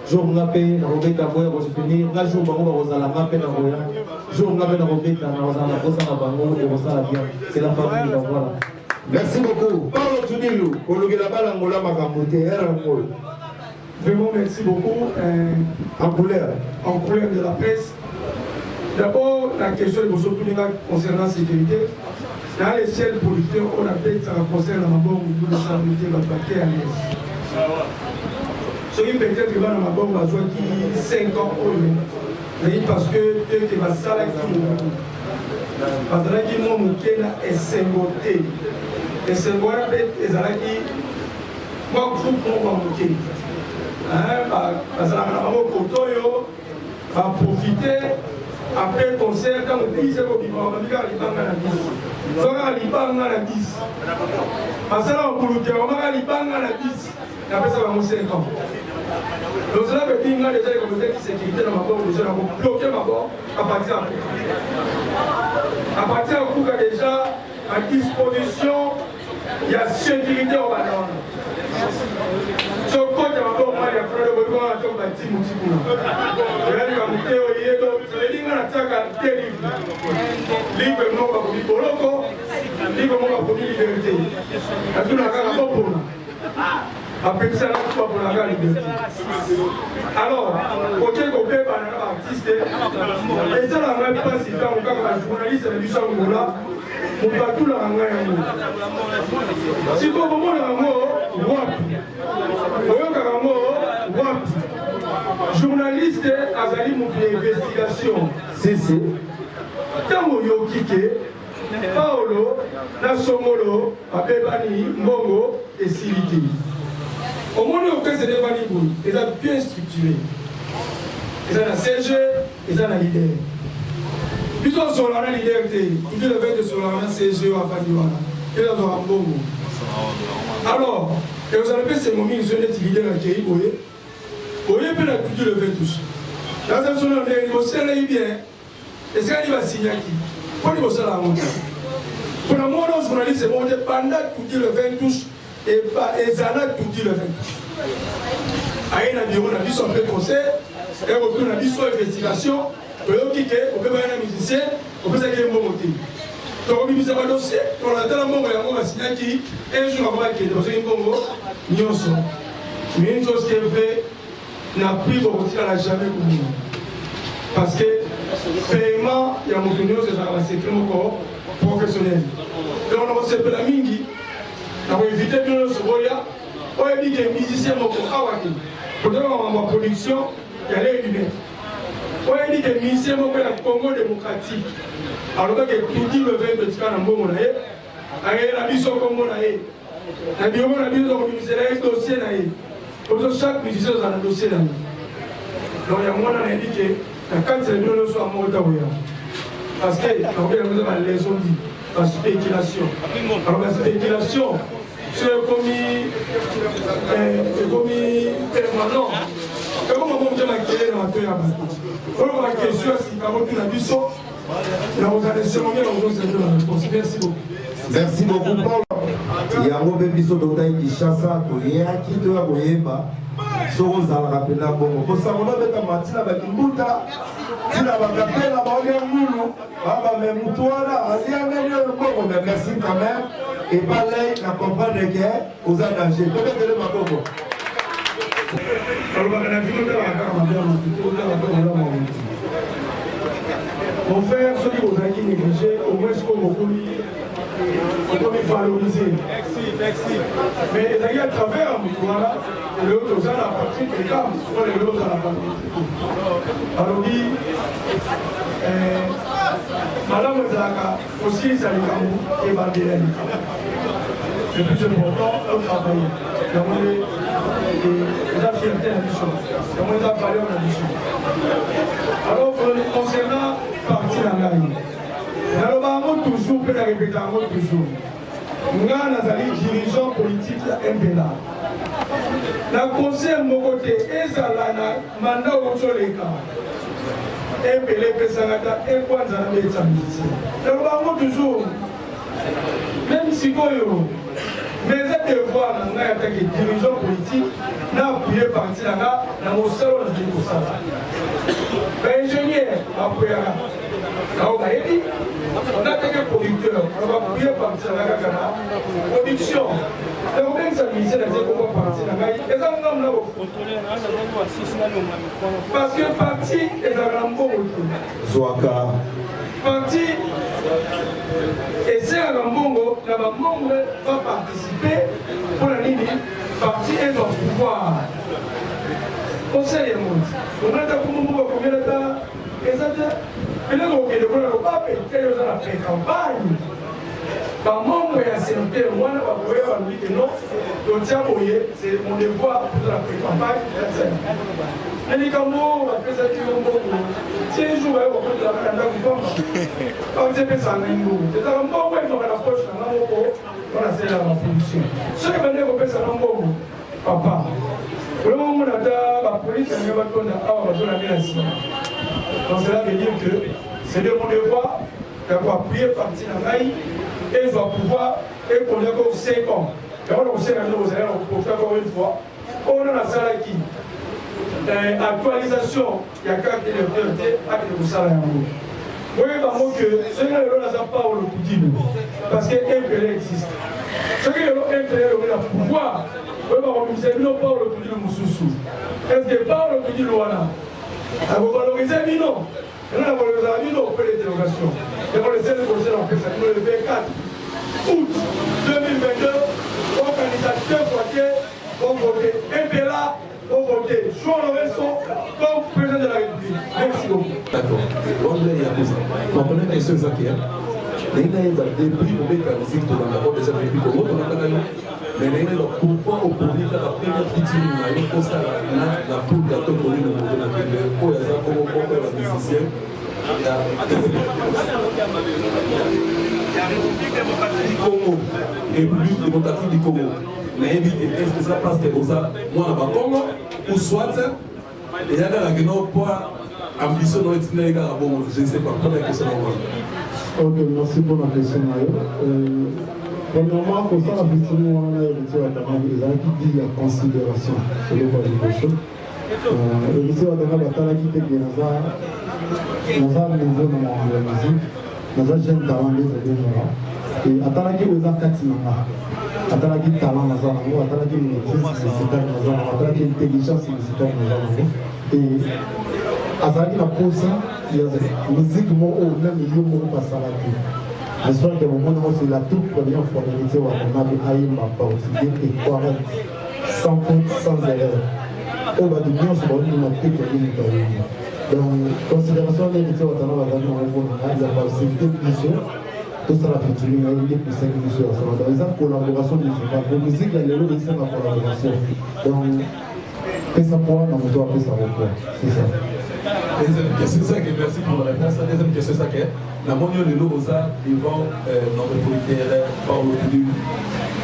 Jour ngapé na robeta boya ko soutenir la jour bango ba kozala ngapé na boya jour ngapé na robeta na kozala kosa na bango ko sala bien c'est la famille donc voilà. Merci beaucoup. Paulo Tunilu olugela bala ngola makambote era ngol. Vraiment merci beaucoup en couleur de la presse. D'abord la question de Bosso Tuninga concernant la sécurité. Dans les ciels producteurs on a fait ça concernant la bombe de la sécurité va paquet à l'aise. Ce qui peut-être que dans ma bombe va jouer qui 5 ans mais parce que tu vas ça là qui parce que là qui mon mukena est singoté et c'est moi et ça là qui moi groupe mon mukena parce que là mon kotoyo va profiter après le concert quand on dit c'est qu'on va dire qu'il va gagner la 10 ça va il va gagner la 10 parce que là on peut le dire on va il va gagner la 10 et après ça va mon 5 ans. Donc cela veut dire que déjà les communautés de sécurité dans ma bord, déjà ont bloqué ma bord à partir de à partir du coup déjà à disposition, il y a sécurité au ballon. Ce côté de ma bord, il y a plein de besoins à faire bâtir mon petit boulot. Je vais dire à mon théo, il est donc, je vais dire à l'attaque à tel livre. Livre non pas pour lui pour l'eau, livre non pas pour lui liberté. À tout la carrière pour nous. Après ça, on va pour la liberté. Alors, côté côté artiste, et ça la même pas si quand on a journaliste et du sang là, on va tout la ramener. Si vous voulez un mot, journaliste azali mon investigation. Si. Tant on kike Paolo, Nasomolo, Abebani, Mbongo et Siliti. Au moment où on s'est défendu, ils sont bien structurés. Ils ont la CG, ils ont la leader. Puis on sur la leader, tout le fait de sur la CG à Fadiwana. Ils ont un Mbongo. Alors, et vous avez ces moments, ils ont été leader à Kéi, vous voyez. Vous voyez, puis là, tout le fait tous. Dans cette zone, on s'est bien. Et c'est qu'il va signer qui? Pour les bosser la montagne. Pour le moment, on journaliste, c'est monté pendant tout le 20 touches. Et Zana tout dit le 20. Aïe, on a dit son peu conseil, et on a dit son investigation, on peut pas un musicien, on peut s'accueillir un bon motif. Donc, on a un dossier, on a tellement de signer qui, un jour avant qu'il y ait des Congo, nous sommes. Mais une chose qui est vraie, n'a pris beaucoup de temps à jamais pour nous. Parce que, paiement, il y a mon client, c'est un secret professionnel. Donc, on a reçu la mingi. On a évité de nous se voir. On a dit que les musiciens vont avoir pour la production, il y a les lunettes. On a dit que le ministère du Congo démocratique, alors que tout dit le 20 de Tika Nambo, la mission Congo, la mission du ministère est dossier. Comme ça, chaque musicien a un dossier. Donc, il y a moins d'indiqué que quand c'est bien, nous sommes morts. Parce que, nous avons les leçons dit, la spéculation. Alors, la spéculation, c'est commis permanent. Comment on peut m'accueillir dans la terre? On va question si quand on a vu ça, on va laisser mon bien dans la réponse. Merci beaucoup. Merci beaucoup, Paul. Il y a un mauvais biseau d'Otaï qui chasse à tout. Il y a un qui te va vous Soro Zala rappelle la bombe. Pour ça, on a mis un matin avec une bouta. Tu n'as pas rappelé la bonne moulou. Ah, mais Moutouala, il y a un meilleur bombe. Mais merci quand même. Et pas là, la comprendre que vous avez danger. Peut-être que le macobo. Mon frère, ceux qui vous ont été négligés, au moins ce qu'on vous valoriser. Mais il y a à travers voilà, les autres ont la patrie, les femmes, les autres ont la patrie. Alors, Madame Zaka, aussi, ça les et Bandélène. Le plus important, au travail. Les affinités la mission. Les valeurs la mission. Alors, concernant partie Langaï, nous toujours, peut répéter toujours. Nous avons dirigeant politique à MPLA. La conseil de mon côté, Ezalana, mandat au Tcholeka. MPLA, Pesangata, et Kwanzana, et Tchamisi. Nous avons toujours, même si mais c'est de voir que les dirigeants politiques n'ont appuyé parti là, dans mon salon de l'ingénieur, après, on a quelques producteurs, on va appuyer parti là, production. Donc, même ça, il s'est dit qu'on va partir là, parce que parti est un grand Zouaka. Parti et c'est un Rambongo, la membre va participer pour la ligne. Parti est dans le pouvoir. Conseil est monde. On a combien de temps? Et ça, et là, on est le pape, et nous avons fait campagne. Par membre et ancienneté, moi, on va pouvoir lui dire non. Donc, tiens, c'est mon devoir pour la pré-campagne. Les Gambo, après ça, tu vas si un jour, on va faire la campagne, on va faire ça. C'est un bon way dans la poche, on a celle la production. Ceux qui veulent faire ça, papa. Pour le moment, on a la police, on va faire la menace. Donc, cela veut dire que c'est de mon devoir d'avoir appuyé parti dans la et je dois pouvoir, et qu'on a encore 5 ans. D'abord, on sait que nous allons profiter encore une fois. On a la salle qui actualisation, il y a quelques priorités à que vous savez. Oui, par contre, ce qui est là, pas le coup parce qu'un PLA existe. Ce qui est là, un PLA, on a pouvoir. Oui, par contre, c'est non pas le coup de Moussoussou. Est-ce que pas le coup de Luana? Vous valorisez, mais non. Nous avons valorisé, non, on peut les dérogations. Et pour les 16 conseils, on fait ça, le 24 août 2022, organisateur poitiers vont voter MPLA, vont voter Jean Lorenzo comme président de la République. Merci beaucoup. D'accord. On est là, on connaît les choses qui sont. Les gens ont depuis pour mettre la musique dans la déjà depuis qu'on a mais les gens pourquoi opposer la première victime à une constat la foule de la tournée de la première pour les gens comme on peut la musicienne. La République démocratique du Congo, République démocratique du Congo. Mais est-ce que ça passe que ça, moi, à Congo, ou soit, il y a un poids ambition dans le bon, je ne sais pas, pas la question. Ok, merci pour la question. Premièrement, pour ça, la victime, on a hérité à Dana, qui dit la considération, c'est le point de vue. Hérité à Dana, Batala qui était bien dans un niveau dans la musique, dans un jeune talent de et Atalaki aux Akatimanga. Atalaki talent dans un niveau, Atalaki maîtrise musicale dans un niveau, Atalaki intelligence musicale dans un niveau. Et Atalaki la pose, il y a la musique, même il y a beaucoup de salade. J'espère que mon moment, c'est la toute première fois que on a vu Aïma Paussi et correct, sans faute, sans erreur. au bas de bien sur le monde qui est donc considération des métiers au talent va dans le monde il y a pas sécurité mission tout ça la future il y a une pour 5 missions dans les collaboration musicale la musique la lélo c'est ma collaboration donc et ça pour dans mon tour ça c'est ça. Deuxième question, ça que merci pour la réponse. Deuxième question, ça que la monnaie de l'eau ça devant notre policière par le plus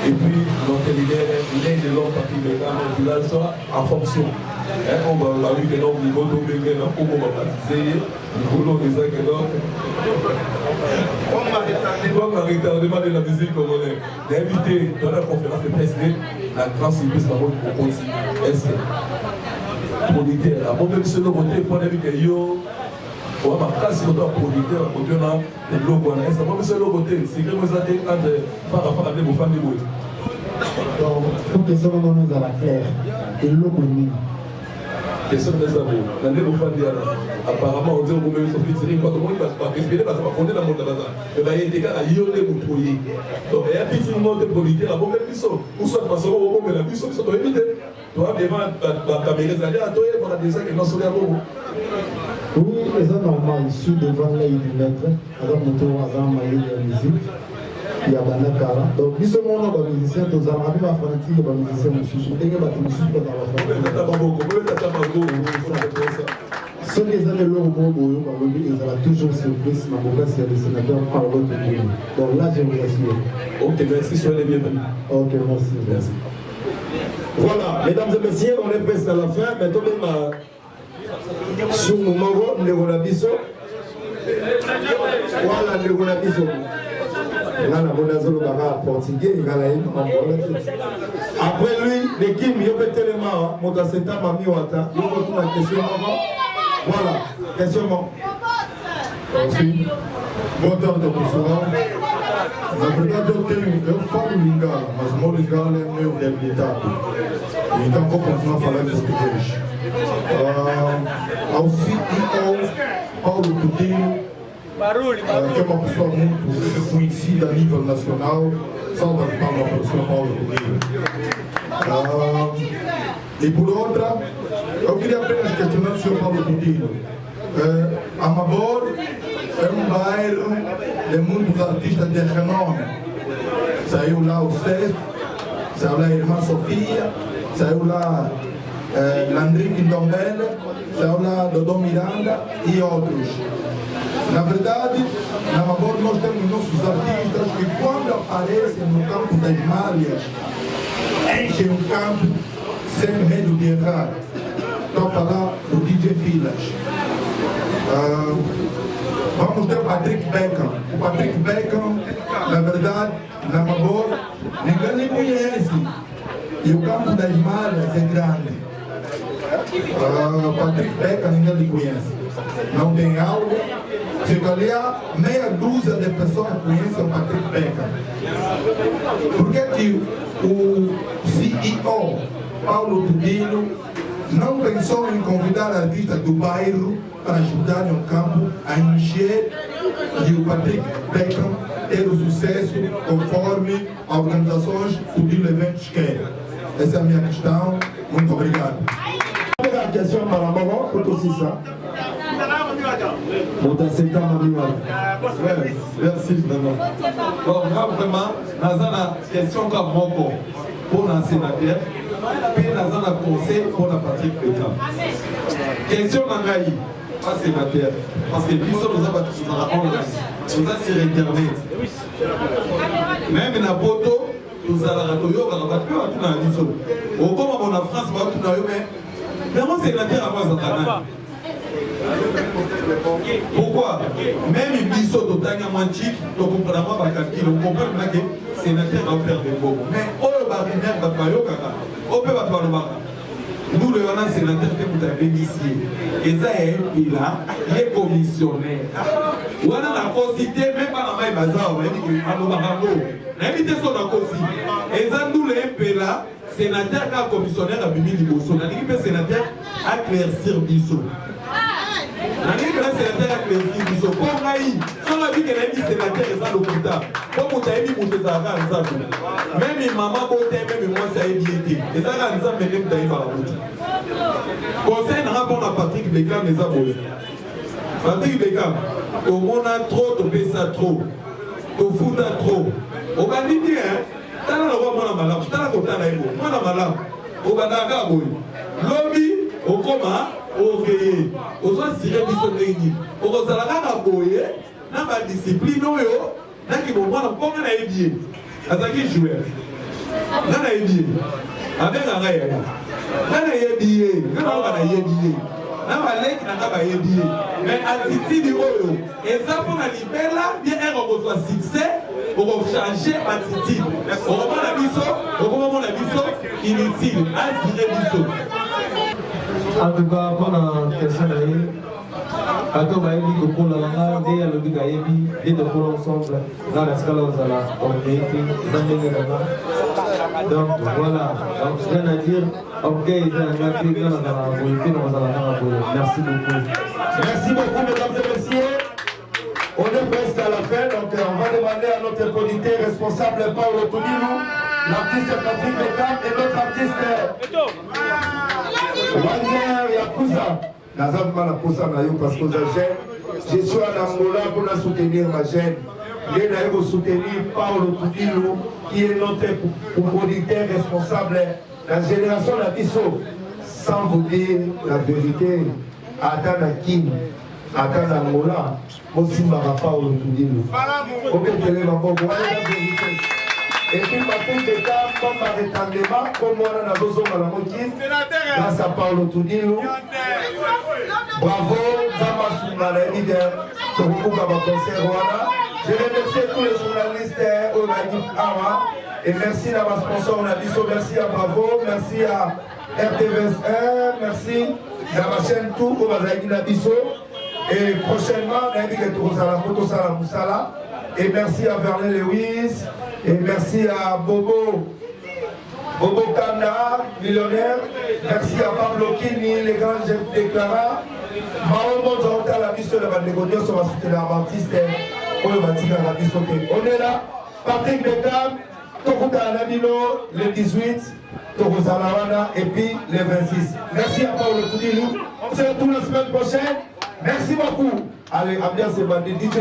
et puis notre leader l'un de l'autre partie de la village soit en fonction. On va vu que l'homme niveau de bégué là pour va baptiser niveau de ça que l'homme on va retardement de la musique congolaise d'inviter dans la conférence de presse la grande service la bonne pour continuer. Est-ce que producteur avant même si le côté pour les vidéos on va passer au producteur au côté là de l'eau est ce que c'est le côté c'est que vous avez par rapport à des bouffons de bois donc faut que ça nous à la claire et l'eau bonne question des amours dans les bouffons de apparemment on dit au moment où se fait pas tout le monde va respirer parce qu'on va fonder dans le monde là mais il y a des gars à yonder vous trouver donc il y a effectivement des producteurs avant même ils ou soit parce qu'on va mettre la puissance ils sont éviter toi devant la caméra d'aller à toi pour la déjà que non sur les mots oui les gens normal ici devant là il mettre alors moto azam maïs de musique il y a bana kala donc ils sont mon musicien tous en arrive à fanatique de musicien monsieur je t'ai pas tout suite dans la ce que les années longues ils ont toujours surprise ma boca c'est le sénateur par l'autre donc là je vous assure ok merci soyez les bienvenus ok merci. Voilà, mesdames et messieurs, on est presque à la fin. Maintenant, même sur le moment, nous avons la biso. Voilà, nous avons la biso. Là, nous avons portugais, après lui, l'équipe, il y a tellement, mon assistant m'a mis au temps. Il y a une question, maman. Voilà, question, maman. Merci. Bon temps de bonsoir. Na verdade eu falo lingala, mas o meu lingala é meu debilitado. Então vou continuar falando português. Ao CEO Paulo Coutinho, que é uma pessoa muito reconhecida a nível nacional, salva de palmas para o Sr. Paulo Coutinho. E por outra, eu queria apenas questionar o Sr. Paulo Coutinho. Amabor é bairro de muitos artistas de renome. Saiu lá o César, saiu lá a irmã Sofia, saiu lá Landrick Ndombele, saiu lá Dodô Miranda e outros. Na verdade, na Amabor nós temos nossos artistas que quando aparecem no campo das malhas, enchem o campo sem medo de errar. Estou a falar do DJ Filas. Vamos ter o Patrick Beckham. O Patrick Beckham, na verdade, na Amabor, ninguém lhe conhece. E o campo das malhas é grande. Patrick Beckham ninguém lhe conhece. Não tem aula. Chega ali a meia dúzia de pessoas que conhecem o Patrick Beckham. Por que o CEO, Paulo Coutinho, não pensou em convidar artistas do bairro para ajudarem o campo a encher e o Patrick Beckham ter o sucesso conforme as organizações do Dilo Eventos querem? Essa é a minha questão. Muito obrigado. A question par la maman, pour tout ça. Merci, maman. Bon, moi vraiment, Nazana, question comme Moko pour la sénateur, puis Nazana conseil pour la Patrick Beckham. Question Nangaï, pas sénateur, parce que nous sommes online, nous sommes sur Internet. Même dans la photo, nous allons à Toyo, on va tout dans la vision. Au moment où on a France, on va tout dans la vision. Mais moi, sénateur, à moi, ça. Pourquoi? Même si biso totanga manchik, to comprendre pas calcul, on comprend que sénateur va faire des bons. Mais au barinaire va pas yo kaka. Au peut va pas le bar. Nous le on a sénateur que vous avez bénéficié. Et ça est là, il est commissionnaire. On a la cosité même pas dans my bazar, on dit que alo barango. L'invité sont dans cosi. Et ça nous le MP là, sénateur ka commissionnaire a bibi liboso. Na dit que sénateur a claircir biso. La ligue sénateur a claircir biso. biso po ngai soki abike nayebi sénateur eza lokuta po moto ayebi moto ezalaka nzambe meme mama bote meme mwasi ayebi ye te ezalaka nzambe nde moto ayebaka moto conseil nanga mpona Patrick Bekam eza boye Patrick Bekam omona trop topesa trop tofuta trop obandi te tala lokwa mwana malamu tala kotala ye boye mwana malamu obandaka boye lobi okoma okeye ozwa sire biso ndenge nini okozala kaka boye na badiscipline oyo naki bomwana mponga nayebi ye azalaki joueur nga nayebi ye abenga ngai yaya nga nayebi ye nga naoka nayebi ye na baleki na nga bayebi ye mais attitude oyo eza mpona libela bien ere okozwa succès okochange attitude okomona biso okomona biso inutile asire biso. En tout cas, pendant question d'ailleurs, bato bayebi kokola nga nde alobi kayebi nde tokola ensemble dans la scala ozala orgueillité eza ndenge nanga. Donc voilà, donc rien à dire, orgueil eza nanga mpe nga nazala boye mpe nakozala nanga boye. Merci beaucoup. Merci beaucoup mesdames et messieurs. On est presque à la fin, donc on va demander à notre producteur responsable Paolo Tudilou, l'artiste Patrick Bekam et notre artiste Wagner Yakuza. Nazamma na posa na yo parce que je suis en Angola pour soutenir ma chaîne. Je vais soutenir Paolo Tudilou qui est notre producteur responsable de la génération d'Abisso. Sans vous dire la vérité, Atana Kim, Atana Angola, aussi ma Paolo Tudilou. Ok, télé ma bonne vérité. Et puis Patrick Bekam, comme par retardement, comme moi on a besoin de la moquine, grâce à Paolo Tudilou. Bravo, Zama Soumana, leader, sur le groupe à ma concert Rwanda. Je remercie tous les journalistes au Nagib Awa. Et merci à ma sponsor Nabiso, merci à Bravo, merci à RTVS1, merci à ma chaîne Tout au Bazagi Nabiso. Et prochainement, Nabi Tourosala, Motosala Moussala. Et merci à Vernet Lewis. Et merci à Bobo Kanda, millionnaire. Merci à Pablo Kini, les grands jeunes déclarants. On est là, Patrick Bekam, Tokuta Anabino, le 18, Tokozalawana et puis le 26. Merci à Paolo Tudilou. On se retrouve la semaine prochaine. Merci beaucoup. Allez, ambiance et bandit. DJ.